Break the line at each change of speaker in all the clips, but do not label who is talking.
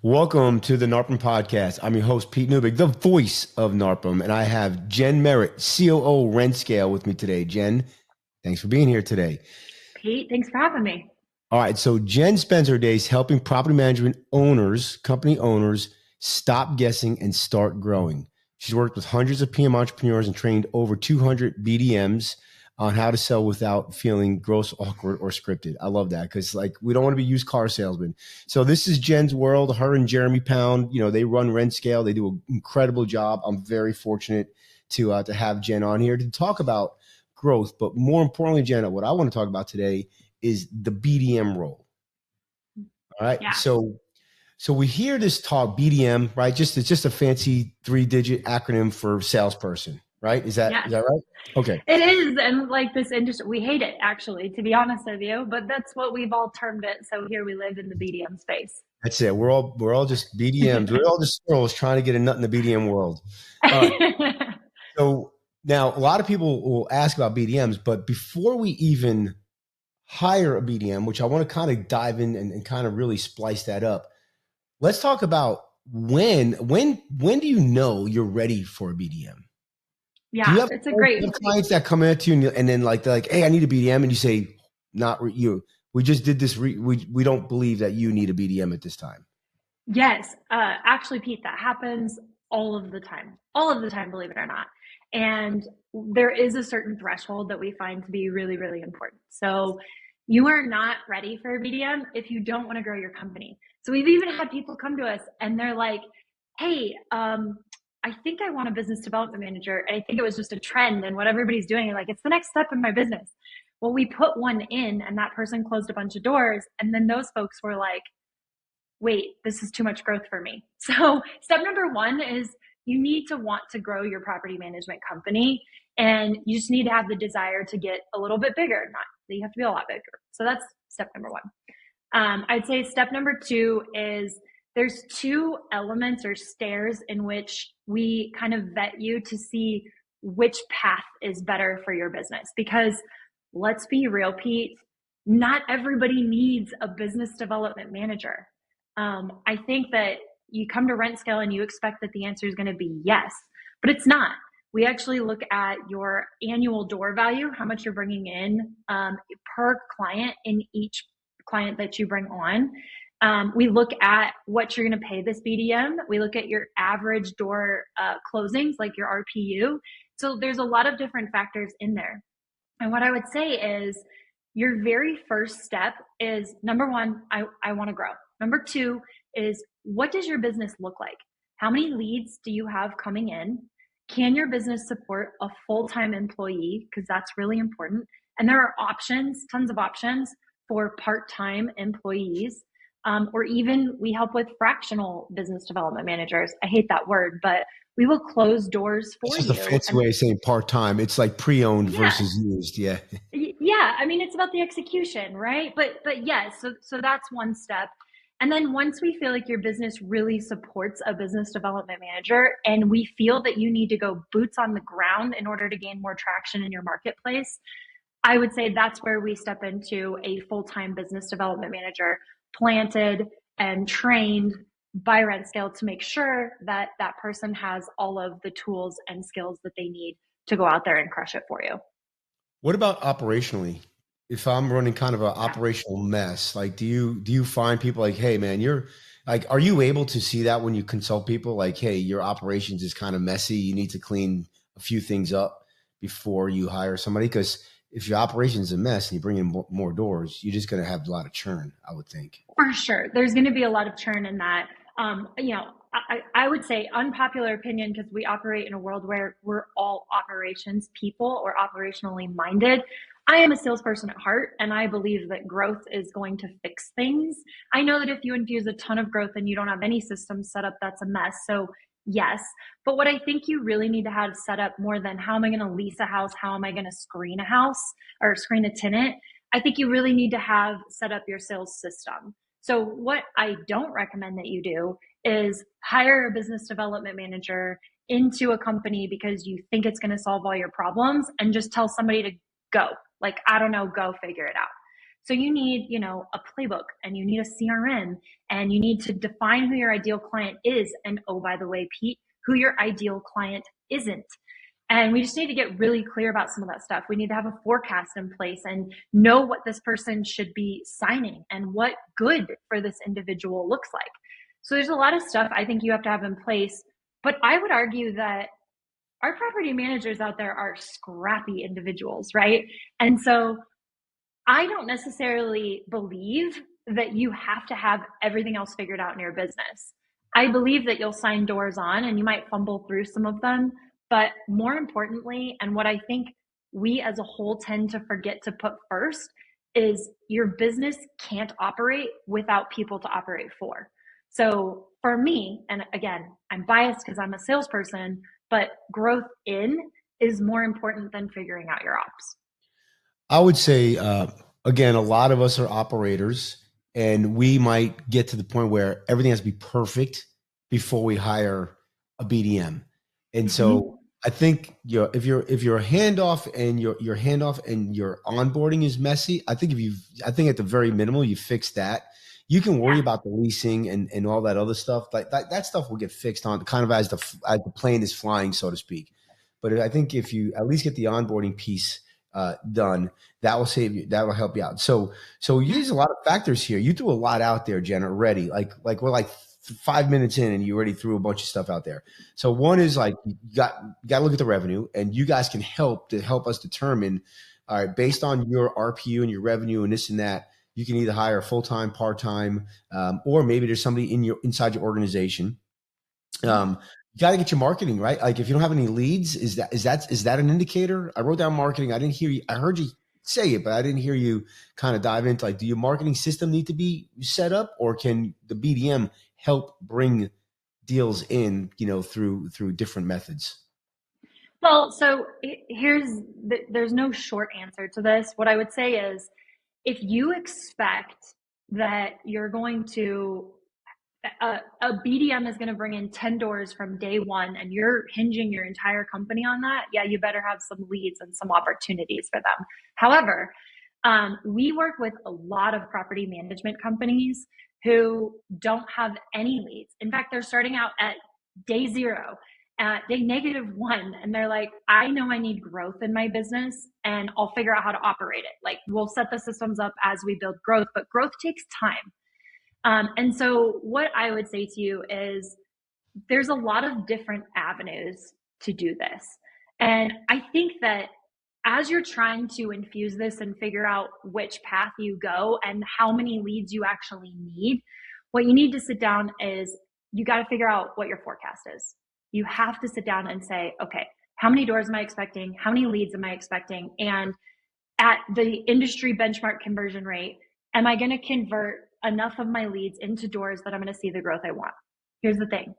Welcome to the NARPM Podcast. I'm your host, Pete Neubig, the voice of NARPM, and I have Jen Merritt, COO RentScale, with me today. Jen, thanks for being here today.
Pete, thanks for having me.
All right, so Jen spends her days helping property management owners, company owners, stop guessing and start growing. She's worked with hundreds of PM entrepreneurs and trained over 200 BDMs on how to sell without feeling gross, awkward, or scripted. I love that because we don't want to be used car salesmen. So this is Jen's world. Her and Jeremy Pound, they run RentScale. They do an incredible job. I'm very fortunate to have Jen on here to talk about growth. But more importantly, Jen, what I want to talk about today is the BDM role. All right.
Yeah.
So we hear this talk, BDM, right? It's just a fancy 3-digit acronym for salesperson. Right? Is that right? Okay.
It is. And this industry, we hate it actually, to be honest with you, but that's what we've all termed it. So here we live in the BDM space.
That's it. We're all just BDMs. We're all just squirrels trying to get a nut in the BDM world. So now a lot of people will ask about BDMs, but before we even hire a BDM, which I want to kind of dive in and kind of really splice that up, let's talk about when do you know you're ready for a BDM?
Yeah, it's a great
clients that come at you and then they're like, hey, I need a BDM. And you say, not you. We just did this. We don't believe that you need a BDM at this time.
Yes. Actually, Pete, that happens all of the time, believe it or not. And there is a certain threshold that we find to be really, really important. So you are not ready for a BDM if you don't want to grow your company. So we've even had people come to us and they're like, hey, I think I want a business development manager. And I think it was just a trend and what everybody's doing. It's the next step in my business. Well, we put one in and that person closed a bunch of doors. And then those folks were like, wait, this is too much growth for me. So step number one is you need to want to grow your property management company. And you just need to have the desire to get a little bit bigger. Not that you have to be a lot bigger. So that's step number one. I'd say step number two is there's two elements or stairs in which we kind of vet you to see which path is better for your business. Because let's be real, Pete, not everybody needs a business development manager. I think that you come to RentScale and you expect that the answer is going to be yes, but it's not. We actually look at your annual door value, how much you're bringing in per client in each client that you bring on. We look at what you're going to pay this BDM. We look at your average door closings, like your RPU. So there's a lot of different factors in there. And what I would say is your very first step is, number one, I want to grow. Number two is, what does your business look like? How many leads do you have coming in? Can your business support a full-time employee? Because that's really important. And there are options, tons of options for part-time employees. Or even we help with fractional business development managers. I hate that word, but we will close doors for you.
It's just a fancy way of saying part-time. It's like pre-owned versus used. Yeah.
Yeah. I mean, it's about the execution, right? But yes, so that's one step. And then once we feel like your business really supports a business development manager and we feel that you need to go boots on the ground in order to gain more traction in your marketplace, I would say that's where we step into a full-time business development manager, planted and trained by RentScale to make sure that that person has all of the tools and skills that they need to go out there and crush it for you.
What about operationally? If I'm running kind of an operational mess, do you find people like, hey man, you're like, are you able to see that when you consult people like, hey, your operations is kind of messy. You need to clean a few things up before you hire somebody? Because if your operations is a mess and you bring in more doors, you're just going to have a lot of churn, I would think.
For sure. There's going to be a lot of churn in that. I would say unpopular opinion, because we operate in a world where we're all operations people or operationally minded. I am a salesperson at heart, and I believe that growth is going to fix things. I know that if you infuse a ton of growth and you don't have any systems set up, that's a mess. So yes, but what I think you really need to have set up more than how am I going to lease a house? How am I going to screen a house or screen a tenant? I think you really need to have set up your sales system. So what I don't recommend that you do is hire a business development manager into a company because you think it's going to solve all your problems and just tell somebody to go. Like, I don't know, go figure it out. So you need, a playbook, and you need a CRM, and you need to define who your ideal client is. And oh, by the way, Pete, who your ideal client isn't. And we just need to get really clear about some of that stuff. We need to have a forecast in place and know what this person should be signing and what good for this individual looks like. So there's a lot of stuff I think you have to have in place. But I would argue that our property managers out there are scrappy individuals, right? And so I don't necessarily believe that you have to have everything else figured out in your business. I believe that you'll sign doors on and you might fumble through some of them. But more importantly, and what I think we as a whole tend to forget to put first, is your business can't operate without people to operate for. So for me, and again, I'm biased because I'm a salesperson, but growth in is more important than figuring out your ops.
I would say, again, a lot of us are operators, and we might get to the point where everything has to be perfect before we hire a BDM. And so I think if your handoff and your handoff and your onboarding is messy, I think at the very minimal you fix that. You can worry about the leasing and all that other stuff. Like that stuff will get fixed on kind of as the plane is flying, so to speak. But I think if you at least get the onboarding piece done, that will save you. That will help you out. So you use a lot of factors here. You threw a lot out there, Jen, already. Like we're like 5 minutes in and you already threw a bunch of stuff out there. So one is like, you got to look at the revenue, and you guys can help us determine, all right, based on your RPU and your revenue and this and that, you can either hire full-time, part-time, or maybe there's somebody inside your organization. You got to get your marketing right. Like if you don't have any leads, is that an indicator? I wrote down marketing. I didn't hear you. I heard you say it, but I didn't hear you kind of dive into, like, do your marketing system need to be set up, or can the BDM help bring deals in, through different methods?
Well, so there's no short answer to this. What I would say is, if you expect that you're going to, a BDM is going to bring in 10 doors from day one, and you're hinging your entire company on that, yeah, you better have some leads and some opportunities for them. However, we work with a lot of property management companies who don't have any leads. In fact, they're starting out at day zero, at day -1, and they're like, I know I need growth in my business, and I'll figure out how to operate it. Like, we'll set the systems up as we build growth, but growth takes time. And so what I would say to you is, there's a lot of different avenues to do this. And I think that as you're trying to infuse this and figure out which path you go and how many leads you actually need, what you need to sit down is, you got to figure out what your forecast is. You have to sit down and say, okay, how many doors am I expecting? How many leads am I expecting? And at the industry benchmark conversion rate, am I going to convert enough of my leads into doors that I'm going to see the growth I want? Here's the thing.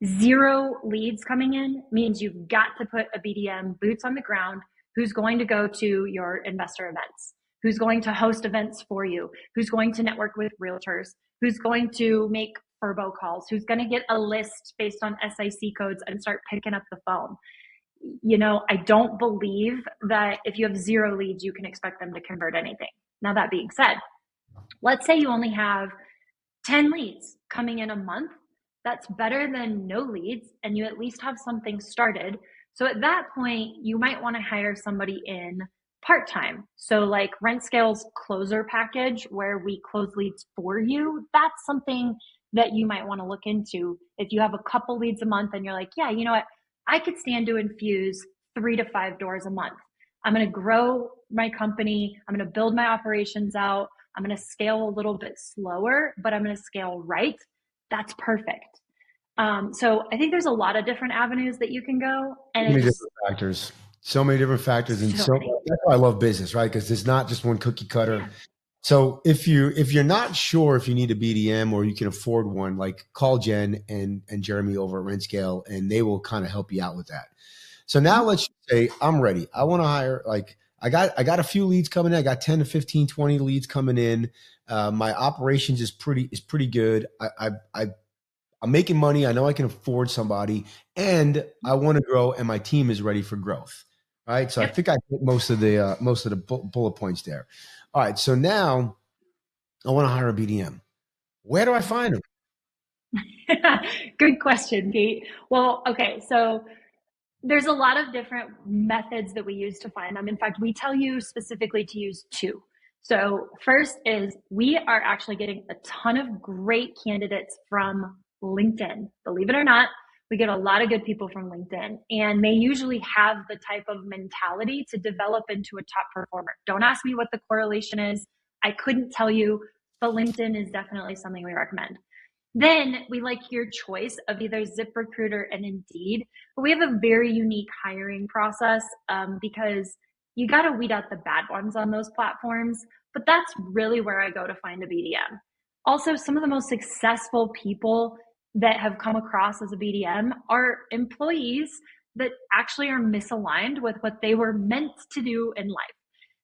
0 leads coming in means you've got to put a BDM boots on the ground who's going to go to your investor events, who's going to host events for you, who's going to network with realtors, who's going to make Furbo calls, who's going to get a list based on SIC codes and start picking up the phone. I don't believe that if you have 0 leads, you can expect them to convert anything. Now, that being said, let's say you only have 10 leads coming in a month. That's better than no leads, and you at least have something started. So at that point, you might want to hire somebody in part-time. So like RentScale's closer package, where we close leads for you, that's something that you might want to look into. If you have a couple leads a month and you're like, yeah, you know what, I could stand to infuse 3 to 5 doors a month. I'm going to grow my company. I'm going to build my operations out. I'm going to scale a little bit slower, but I'm going to scale right. That's perfect. So I think there's a lot of different avenues that you can go. And
so many different factors. And that's why I love business, right? Because there's not just one cookie cutter. Yeah. So if you're not sure if you need a BDM or you can afford one, like, call Jen and Jeremy over at RentScale, and they will kind of help you out with that. So now let's say I'm ready. I want to hire, like, I got a few leads coming in. I got 10 to 15, 20 leads coming in. My operations is pretty good. I'm making money. I know I can afford somebody, and I want to grow, and my team is ready for growth. right? So I think I hit most of the bullet points there. All right. So now I want to hire a BDM. Where do I find them?
Good question, Pete. Well, okay, so there's a lot of different methods that we use to find them. In fact, we tell you specifically to use two. So first is we are actually getting a ton of great candidates from LinkedIn. Believe it or not, we get a lot of good people from LinkedIn, and they usually have the type of mentality to develop into a top performer. Don't ask me what the correlation is. I couldn't tell you, but LinkedIn is definitely something we recommend. Then we like your choice of either ZipRecruiter and Indeed, but we have a very unique hiring process because you got to weed out the bad ones on those platforms, but that's really where I go to find a BDM. Also, some of the most successful people that have come across as a BDM are employees that actually are misaligned with what they were meant to do in life.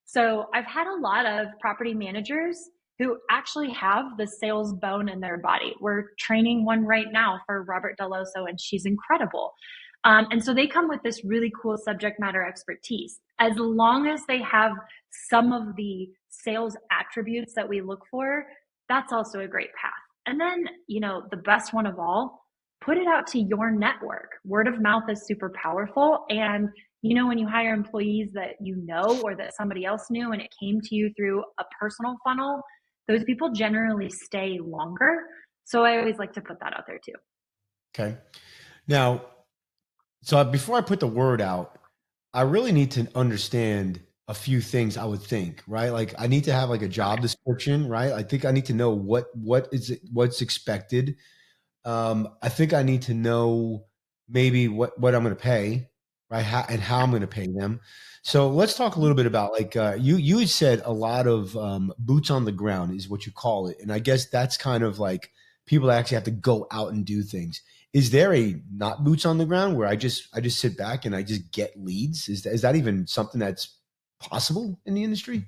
So I've had a lot of property managers who actually have the sales bone in their body. We're training one right now for Robert Deloso, and she's incredible. And so they come with this really cool subject matter expertise. As long as they have some of the sales attributes that we look for, that's also a great path. And then, the best one of all, put it out to your network. Word of mouth is super powerful. And when you hire employees that or that somebody else knew and it came to you through a personal funnel, those people generally stay longer. So I always like to put that out there too.
Okay. Now, so before I put the word out, I really need to understand a few things, I would think, right? Like I need to have like a job description, right? I think I need to know what's expected. I think I need to know maybe what I'm going to pay, right? How I'm going to pay them. So let's talk a little bit about like you had said a lot of boots on the ground is what you call it, and I guess that's kind of like people that actually have to go out and do things. Is there a not boots on the ground where I just sit back and I just get leads? Is that even something that's possible in the industry?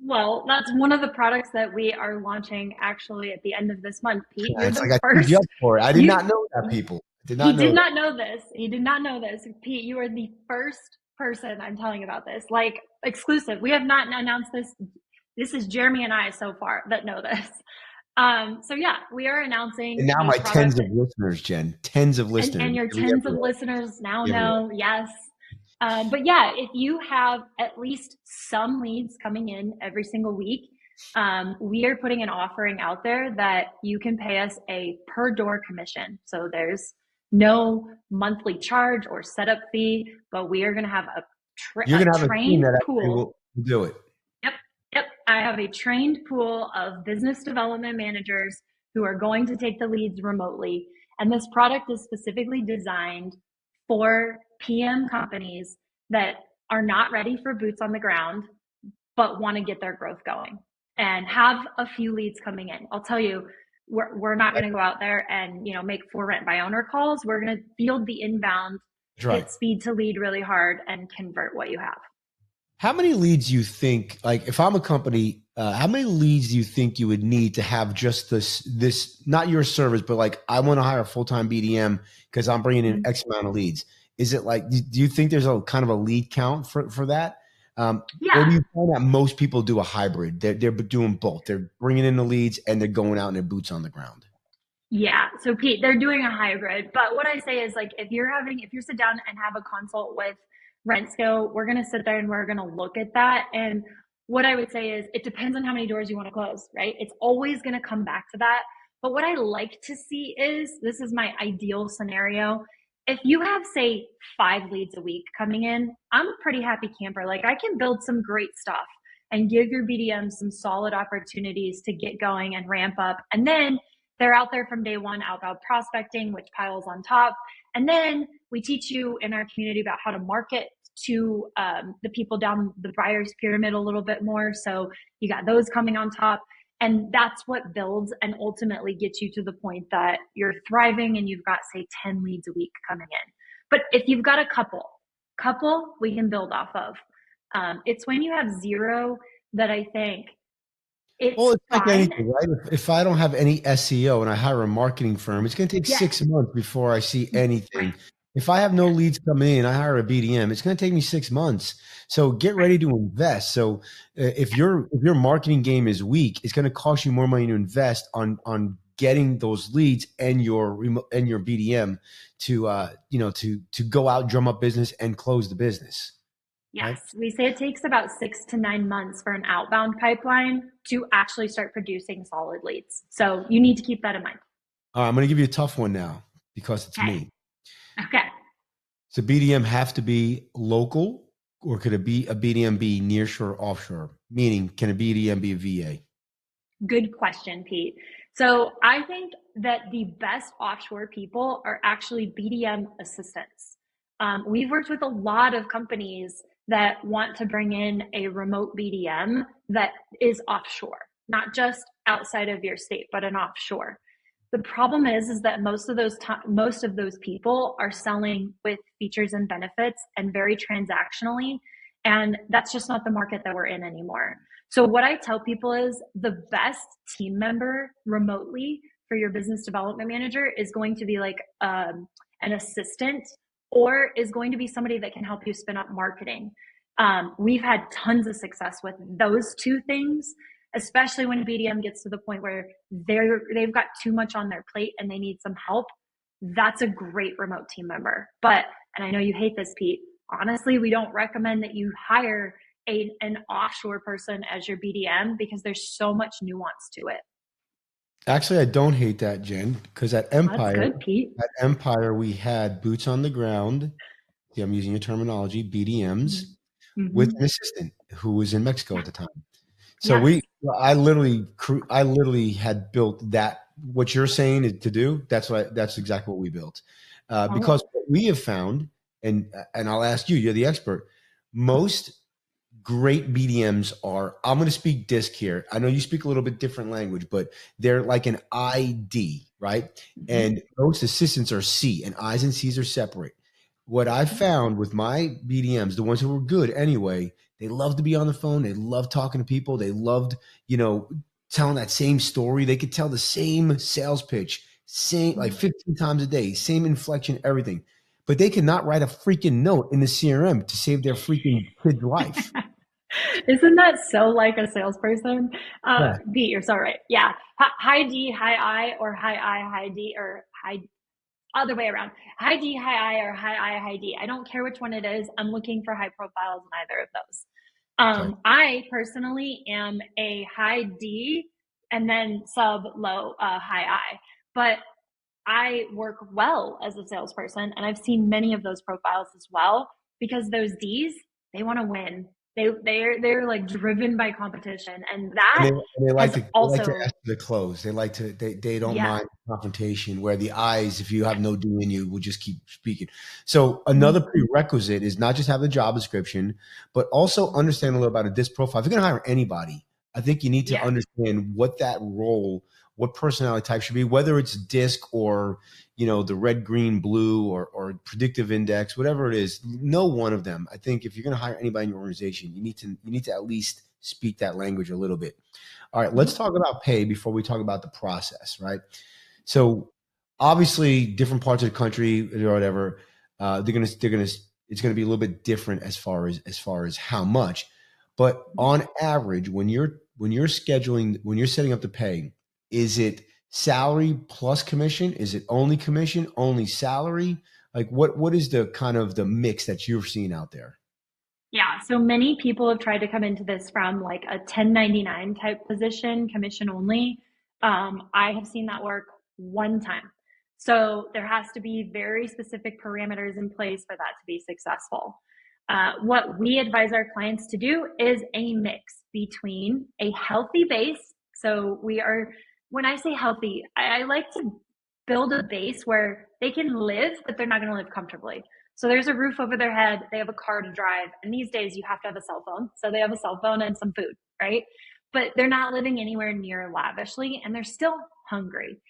Well, that's one of the products that we are launching actually at the end of this month, Pete.
Yeah, it's like I signed you up for it. I did not know that, people.
He did not know this. He did not know this. Pete, you are the first person I'm telling about this. Like exclusive. We have not announced this. This is Jeremy and I so far that know this. So yeah, we are announcing.
And now my tens of listeners, Jen, tens of listeners.
And your tens of listeners now know, yes. But yeah, if you have at least some leads coming in every single week, we are putting an offering out there that you can pay us a per door commission. So there's no monthly charge or setup fee, but we are going to have a trained pool.
Will do it.
Yep. I have a trained pool of business development managers who are going to take the leads remotely. And this product is specifically designed for PM companies that are not ready for boots on the ground, but want to get their growth going and have a few leads coming in. I'll tell you, we're not going to go out there and make for rent by owner calls. We're going to field the inbound, hit speed to lead really hard, and convert what you have.
How many leads do you think, like if I'm a company, how many leads do you think you would need to have just this, not your service, but like I want to hire a full-time BDM because I'm bringing in X amount of leads? Is it like, do you think there's a kind of a lead count for that? Or do you find that most people do a hybrid? They're doing both. They're bringing in the leads and they're going out and their boots on the ground.
Yeah. So Pete, they're doing a hybrid. But what I say is like, if you sit down and have a consult with RentScale, we're going to sit there and we're going to look at that. And what I would say is it depends on how many doors you want to close, right? It's always going to come back to that. But what I like to see is, this is my ideal scenario. If you have, say, 5 leads a week coming in, I'm a pretty happy camper. Like I can build some great stuff and give your BDMs some solid opportunities to get going and ramp up. And then they're out there from day one, outbound prospecting, which piles on top. And then we teach you in our community about how to market to the people down the buyer's pyramid a little bit more. So you got those coming on top. And that's what builds and ultimately gets you to the point that you're thriving and you've got, say, 10 leads a week coming in. But if you've got a couple we can build off of. It's when you have 0 that I think it's
like anything, right? If I don't have any SEO and I hire a marketing firm, it's going to take 6 months before I see anything. If I have no leads coming in, I hire a BDM, it's going to take me 6 months. So get ready to invest. So if your marketing game is weak, it's going to cost you more money to invest on getting those leads and your BDM to to go out, drum up business, and close the business.
Yes,
right?
we say it takes about 6 to 9 months for an outbound pipeline to actually start producing solid leads. So you need to keep that in mind.
All right, I'm going to give you a tough one now because it's me.
Okay.
So BDM have to be local, or could it be a BDM be nearshore, offshore? Meaning, can a BDM be a VA?
Good question, Pete. So I think that the best offshore people are actually BDM assistants. We've worked with a lot of companies that want to bring in a remote BDM that is offshore, not just outside of your state, but an offshore. The problem is that most of those people are selling with features and benefits and very transactionally, and that's just not the market that we're in anymore. So what I tell people is the best team member remotely for your business development manager is going to be like an assistant, or is going to be somebody that can help you spin up marketing. We've had tons of success with those two things, especially when a BDM gets to the point where they've got too much on their plate and they need some help. That's a great remote team member. But, and I know you hate this, Pete, honestly, we don't recommend that you hire an offshore person as your BDM because there's so much nuance to it.
Actually, I don't hate that, Jen, because at Empire,
That's good, Pete.
at Empire, we had boots on the ground. Yeah, I'm using your terminology, BDMs, with an assistant who was in Mexico at the time. So
yes.
I literally had built that. What you're saying to do, that's exactly what we built. Because what we have found, and I'll ask you, you're the expert. Most great BDMs are, I'm going to speak DISC here. I know you speak a little bit different language, but they're like an ID, right? And most assistants are C, and I's and C's are separate. What I found with my BDMs, the ones who were good anyway, they loved to be on the phone. They loved talking to people. They loved, telling that same story. They could tell the same sales pitch, like 15 times a day, same inflection, everything. But they could not write a freaking note in the CRM to save their freaking kid's life.
Isn't that so like a salesperson?
Yeah.
Pete, you're so right. Yeah. High D, high I, or high I, high D, or high, other way around. High D, high I, or high I, high D. I don't care which one it is. I'm looking for high profiles in either of those. I personally am a high D and then sub low high I. But I work well as a salesperson, and I've seen many of those profiles as well, because those Ds, they want to win. They're like driven by competition, and that
they like to
also
ask for the close. They don't mind confrontation. Where the I's, if you have no D in you, will just keep speaking. So another prerequisite is not just have the job description, but also understand a little about a DISC profile. If you're going to hire anybody, I think you need to understand what that role, what personality type should be, whether it's DISC or, the red, green, blue, or predictive index, whatever it is. Know one of them. I think if you're going to hire anybody in your organization, you need to at least speak that language a little bit. All right, let's talk about pay before we talk about the process, right? So obviously different parts of the country or whatever, it's going to be a little bit different as far as how much. But on average, when you're setting up the pay, is it salary plus commission? Is it only commission, only salary? Like what is the kind of the mix that you're seeing out there?
Yeah. So many people have tried to come into this from like a 1099 type position, commission only. I have seen that work one time. So there has to be very specific parameters in place for that to be successful. What we advise our clients to do is a mix between a healthy base. So when I say healthy, I like to build a base where they can live, but they're not going to live comfortably. So there's a roof over their head, they have a car to drive, and these days you have to have a cell phone. So they have a cell phone and some food, right? But they're not living anywhere near lavishly, and they're still hungry.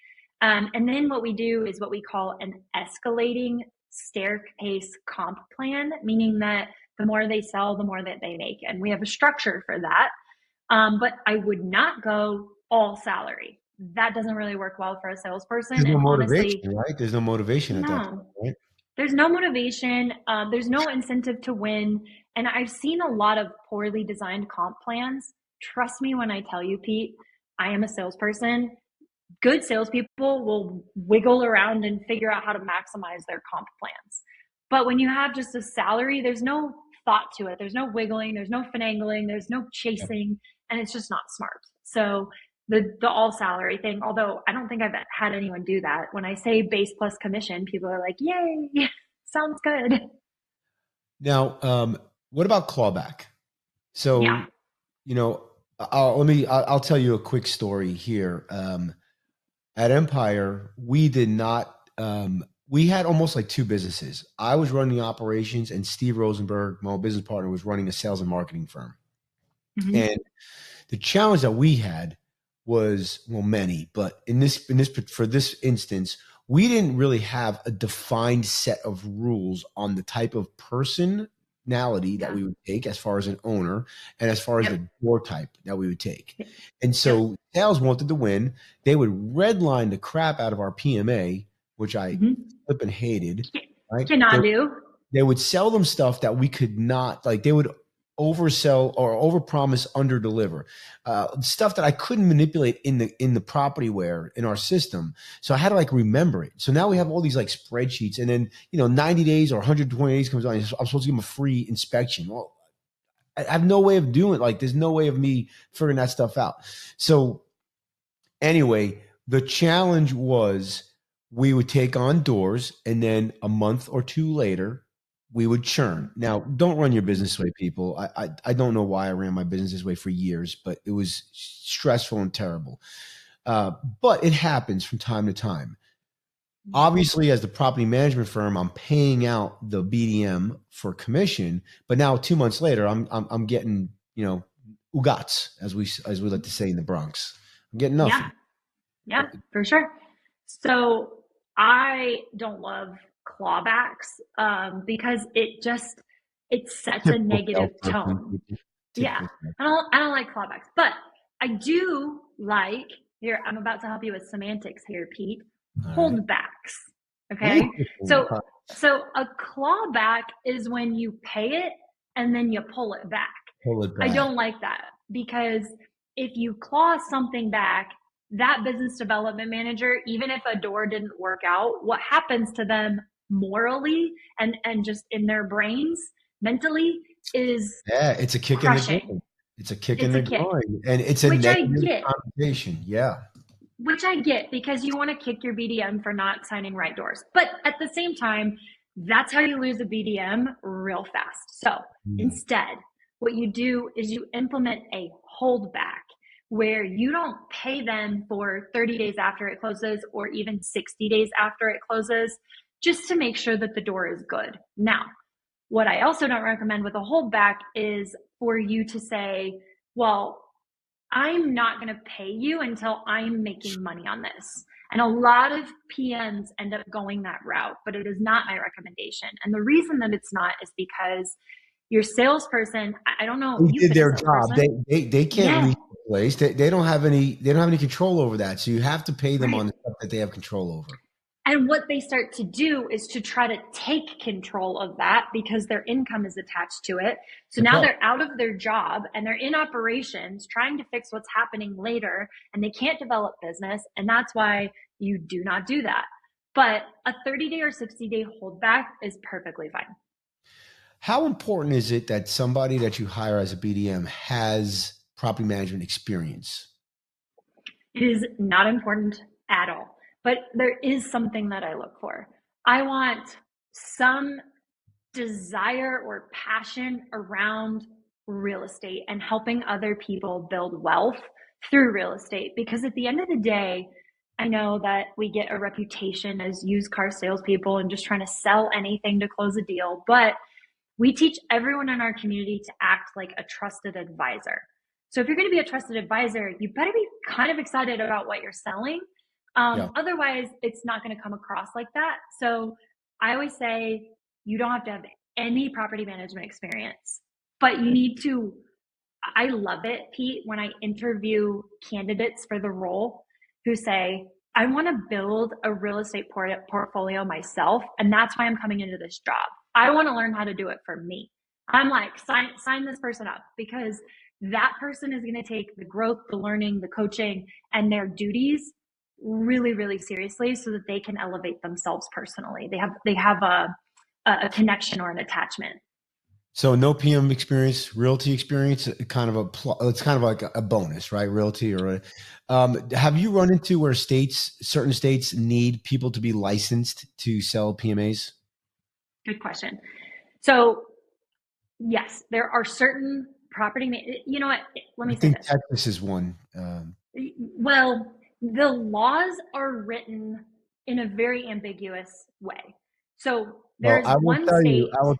And then what we do is what we call an escalating staircase comp plan, meaning that the more they sell, the more that they make. And we have a structure for that. But I would not go all salary. That doesn't really work well for a salesperson.
There's no
and
motivation,
honestly,
right? There's no motivation at that point, right?
There's no motivation. There's no incentive to win. And I've seen a lot of poorly designed comp plans. Trust me when I tell you, Pete, I am a salesperson. Good salespeople will wiggle around and figure out how to maximize their comp plans. But when you have just a salary, there's no thought to it. There's no wiggling. There's no finagling. There's no chasing. And it's just not smart. So the all salary thing, although I don't think I've had anyone do that. When I say base plus commission, people are like, yay, sounds good.
Now, what about clawback? So,
Yeah.
I'll tell you a quick story here. At Empire, we did not, we had almost like two businesses. I was running the operations and Steve Rosenberg, my business partner, was running a sales and marketing firm. Mm-hmm. And the challenge that we had was, well, many, but for this instance, we didn't really have a defined set of rules on the type of personality that we would take as far as an owner and as far as the door type that we would take. And so sales wanted to win. They would redline the crap out of our PMA, which I flipping hated. Right?
Cannot do.
They would sell them stuff that we could not, like they would oversell or overpromise, underdeliver, stuff that I couldn't manipulate in the propertyware in our system. So I had to like remember it. So now we have all these like spreadsheets, and then 90 days or 120 days comes on. I'm supposed to give them a free inspection. Well, I have no way of doing it. Like there's no way of me figuring that stuff out. So anyway, the challenge was we would take on doors, and then a month or two later, we would churn. Now, don't run your business this way, people. I don't know why I ran my business this way for years, but it was stressful and terrible. But it happens from time to time. Obviously, as the property management firm, I'm paying out the BDM for commission. But now, 2 months later, I'm getting ugats, as we like to say in the Bronx. I'm getting nothing.
Yeah, for sure. So I don't love clawbacks because it sets a negative tone. Yeah, I don't like clawbacks, but I do like, here, I'm about to help you with semantics here, Pete, holdbacks. Okay. So a clawback is when you pay it and then you pull it back. I don't like that, because if you claw something back, that business development manager, even if a door didn't work out, what happens to them morally and just in their brains mentally is
it's a kick
crushing.
in the groin. It's a kick in the groin, and it's a negative connotation. Yeah,
which I get, because you want to kick your BDM for not signing right doors, but at the same time, that's how you lose a BDM real fast. So instead, what you do is you implement a holdback, where you don't pay them for 30 days after it closes, or even 60 days after it closes, just to make sure that the door is good. Now, what I also don't recommend with a holdback is for you to say, well, I'm not going to pay you until I'm making money on this. And a lot of PMs end up going that route, but it is not my recommendation. And the reason that it's not is because your salesperson, I don't know.
They did their job. They can't leave the place. They don't have any control over that. So you have to pay them on the stuff that they have control over.
And what they start to do is to try to take control of that, because their income is attached to it. So now they're out of their job and they're in operations trying to fix what's happening later, and they can't develop business. And that's why you do not do that. But a 30-day or 60-day holdback is perfectly fine.
How important is it that somebody that you hire as a BDM has property management experience?
It is not important at all. But there is something that I look for. I want some desire or passion around real estate and helping other people build wealth through real estate. Because at the end of the day, I know that we get a reputation as used car salespeople and just trying to sell anything to close a deal. But we teach everyone in our community to act like a trusted advisor. So if you're going to be a trusted advisor, you better be kind of excited about what you're selling. Otherwise, it's not going to come across like that. So I always say you don't have to have any property management experience, but you need to. I love it, Pete, when I interview candidates for the role who say, I want to build a real estate portfolio myself. And that's why I'm coming into this job. I want to learn how to do it for me. I'm like, sign this person up, because that person is going to take the growth, the learning, the coaching, and their duties really, really seriously, so that they can elevate themselves personally. They have a connection or an attachment.
So no PM experience, realty experience, it's kind of like a bonus, right? Realty have you run into where certain states need people to be licensed to sell PMAs?
Good question. So yes, there are certain property, you know what, let me say this.
Texas is one.
Well, the laws are written in a very ambiguous way. So there's
I will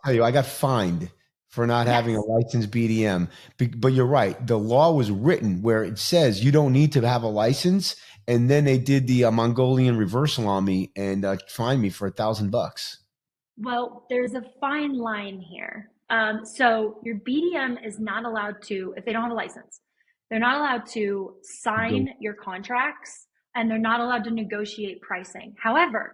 tell you, I got fined for not having a licensed BDM. But you're right. The law was written where it says you don't need to have a license. And then they did the Mongolian reversal on me and fined me for $1,000.
Well, there's a fine line here. So your BDM is not allowed to, if they don't have a license, they're not allowed to sign your contracts, and they're not allowed to negotiate pricing. However,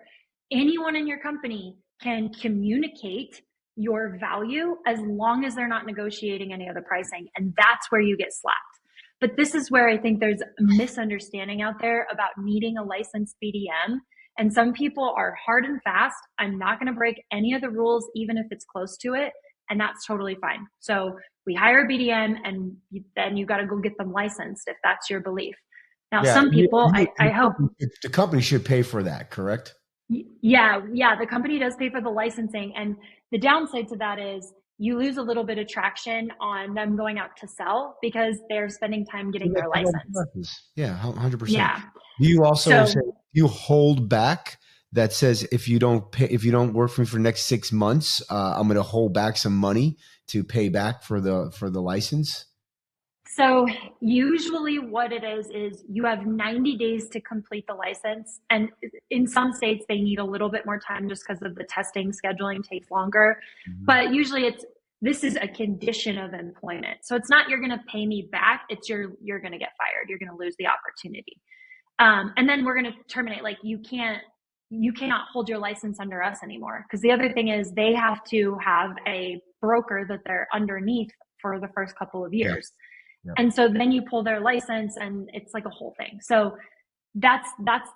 anyone in your company can communicate your value as long as they're not negotiating any other pricing. And that's where you get slapped. But this is where I think there's a misunderstanding out there about needing a licensed BDM. And some people are hard and fast. I'm not going to break any of the rules, even if it's close to it. And that's totally fine. So we hire a BDM, and then you got to go get them licensed if that's your belief. Now, some people, I hope
the company should pay for that, correct?
Yeah. The company does pay for the licensing. And the downside to that is you lose a little bit of traction on them going out to sell, because they're spending time getting their license.
Yeah, 100%.
Yeah.
Do you also you hold back that says, if you don't work for me for the next 6 months, I'm going to hold back some money to pay back for the license?
So usually what it is you have 90 days to complete the license. And in some states, they need a little bit more time just because of the testing scheduling takes longer. Mm-hmm. But usually this is a condition of employment. So it's not, you're going to pay me back. It's you're going to get fired. You're going to lose the opportunity. And then we're going to terminate. Like you cannot hold your license under us anymore. Because the other thing is they have to have a broker that they're underneath for the first couple of years. Yeah. Yeah. And so then you pull their license, and it's like a whole thing. So that's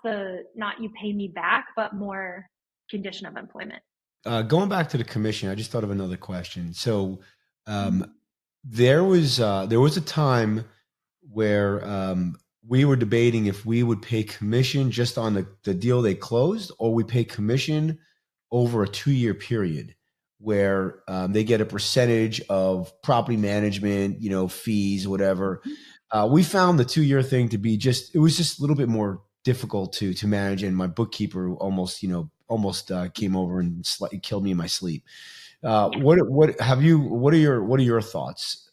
the, not you pay me back, but more condition of employment.
Going back to the commission, I just thought of another question. So there was a time where we were debating if we would pay commission just on the deal they closed, or we pay commission over a 2-year period, where they get a percentage of property management, fees, whatever. We found the 2-year thing to be it was just a little bit more difficult to manage. And my bookkeeper almost came over and killed me in my sleep. What are your thoughts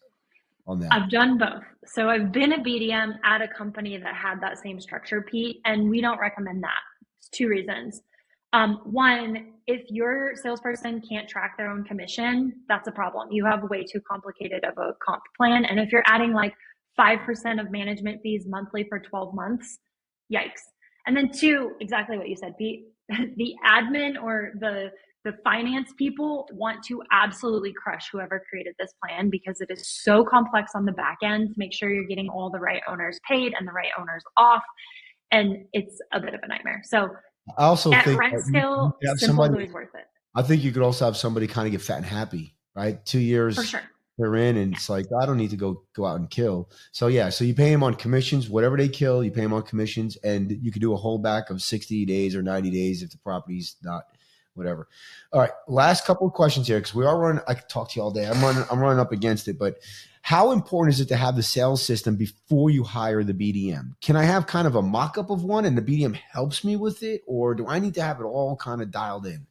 on that?
I've done both. So I've been a BDM at a company that had that same structure, Pete, and we don't recommend that. It's 2 reasons. One, if your salesperson can't track their own commission, that's a problem. You have way too complicated of a comp plan. And if you're adding like 5% of management fees monthly for 12 months, yikes. And then 2, exactly what you said, Pete, the admin or the finance people want to absolutely crush whoever created this plan, because it is so complex on the back end to make sure you're getting all the right owners paid and the right owners off. And it's a bit of a nightmare. So
I also
at
think
RentScale, simple is always worth it.
I think you could also have somebody kind of get fat and happy, right? 2 years
for sure.
They're in, and it's like, I don't need to go out and kill. So yeah, so you pay them on commissions, whatever they kill, you pay them on commissions, and you could do a holdback of 60 days or 90 days if the property's not whatever. All right, last couple of questions here, because we are running. I could talk to you all day. I'm running up against it, but how important is it to have the sales system before you hire the BDM? Can I have kind of a mock-up of one and the BDM helps me with it, or do I need to have it all kind of dialed in?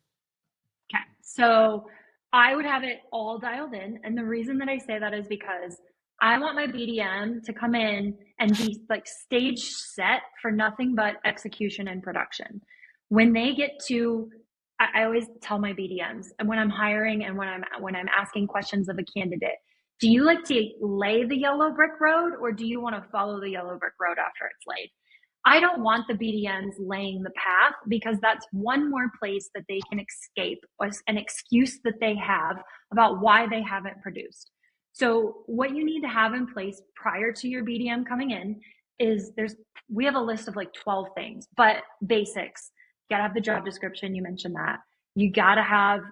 Okay, so I would have it all dialed in. And the reason that I say that is because I want my BDM to come in and be like stage set for nothing but execution and production. When they get to, I always tell my BDMs, and when I'm hiring and when I'm asking questions of a candidate, do you like to lay the yellow brick road, or do you want to follow the yellow brick road after it's laid? I don't want the BDMs laying the path, because that's one more place that they can escape, or an excuse that they have about why they haven't produced. So what you need to have in place prior to your BDM coming in is we have a list of like 12 things, but basics. You gotta have the job description. You mentioned that. You gotta have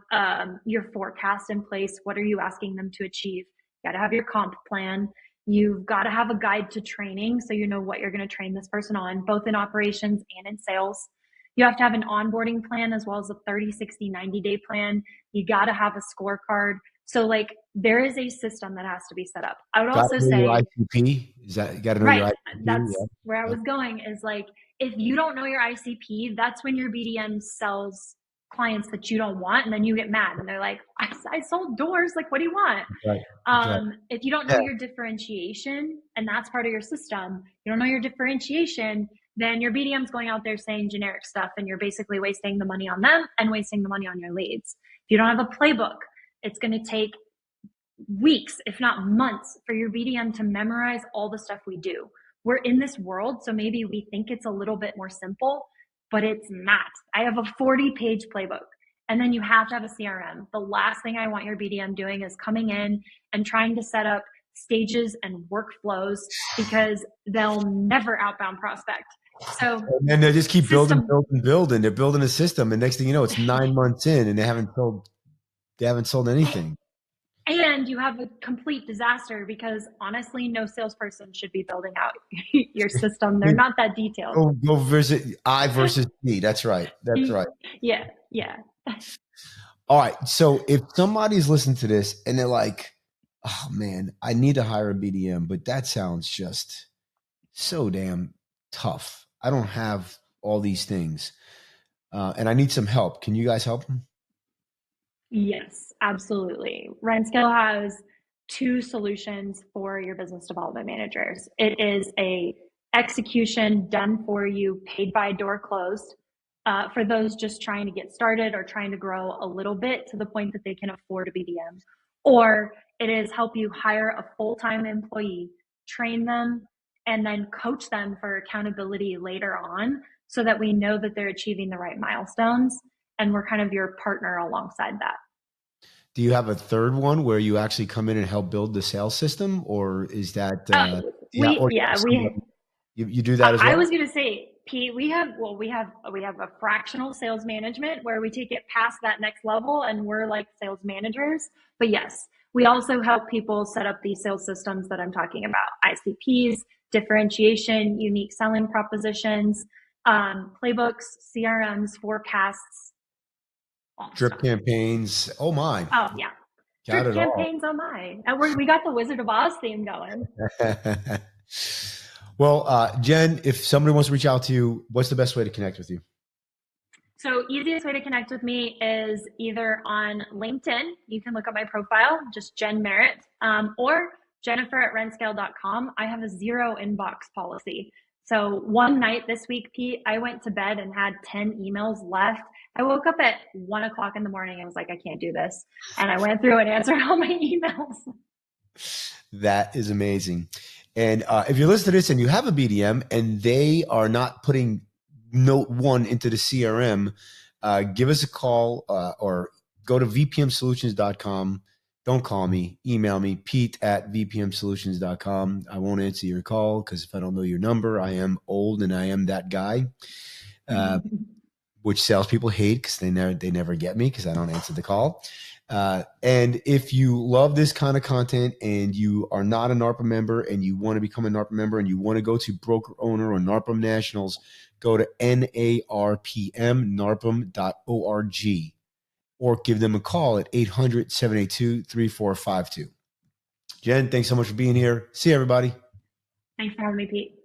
your forecast in place. What are you asking them to achieve? You gotta have your comp plan. You've got to have a guide to training, so you know what you're going to train this person on, both in operations and in sales. You have to have an onboarding plan, as well as a 30, 60, 90-day plan. You got to have a scorecard. So like, there is a system that has to be set up. I would also say
your ICP. Is that, you got to know your
right.
ICP?
That's where I was going, is like, if you don't know your ICP, that's when your BDM sells clients that you don't want, and then you get mad and they're like, I sold doors, like, what do you want?
Right.
If you don't know your differentiation, and that's part of your system, you don't know your differentiation, then your BDM's going out there saying generic stuff, and you're basically wasting the money on them and wasting the money on your leads. If you don't have a playbook, it's going to take weeks, if not months, for your BDM to memorize all the stuff we do. We're in this world, so maybe we think it's a little bit more simple, but it's not. I have a 40-page playbook. And then you have to have a CRM. The last thing I want your BDM doing is coming in and trying to set up stages and workflows, because they'll never outbound prospect. So,
and then they just keep building. They're building a system, and next thing you know, it's 9 months in, and they haven't sold anything.
And you have a complete disaster, because honestly, no salesperson should be building out your system. They're not that detailed.
Go visit I versus me. That's right.
Yeah.
All right. So if somebody's listening to this and they're like, oh man, I need to hire a BDM, but that sounds just so damn tough. I don't have all these things. And I need some help. Can you guys help them?
Yes, absolutely. RentScale has 2 solutions for your business development managers. It is a execution done for you, paid by door closed, for those just trying to get started or trying to grow a little bit to the point that they can afford a BDM. Or it is help you hire a full-time employee, train them, and then coach them for accountability later on, so that we know that they're achieving the right milestones, and we're kind of your partner alongside that.
Do you have a third one where you actually come in and help build the sales system, or is that you do that as well?
I was going to say, Pete, we have a fractional sales management where we take it past that next level, and we're like sales managers. But yes, we also help people set up these sales systems that I'm talking about: ICPs, differentiation, unique selling propositions, playbooks, CRMs, forecasts,
drip campaigns. Oh my!
Oh yeah, drip campaigns. Oh my! We got the Wizard of Oz theme going.
Well, Jen, if somebody wants to reach out to you, what's the best way to connect with you?
So easiest way to connect with me is either on LinkedIn. You can look up my profile, just Jen Merritt, or Jennifer@rentscale.com. I have a 0 inbox policy. So one night this week, Pete, I went to bed and had 10 emails left. I woke up at 1 o'clock in the morning and was like, I can't do this. And I went through and answered all my emails.
That is amazing. And if you listen to this and you have a BDM and they are not putting note 1 into the CRM, give us a call or go to vpmsolutions.com. Don't call me, email me, pete@vpmsolutions.com. I won't answer your call because if I don't know your number, I am old and I am that guy, which salespeople hate because they never get me because I don't answer the call. And if you love this kind of content and you are not a NARPM member and you want to become a NARPM member and you want to go to Broker Owner or NARPM Nationals, go to NARPM.org. or give them a call at 800-782-3452. Jen, thanks so much for being here. See you, everybody.
Thanks for having me, Pete.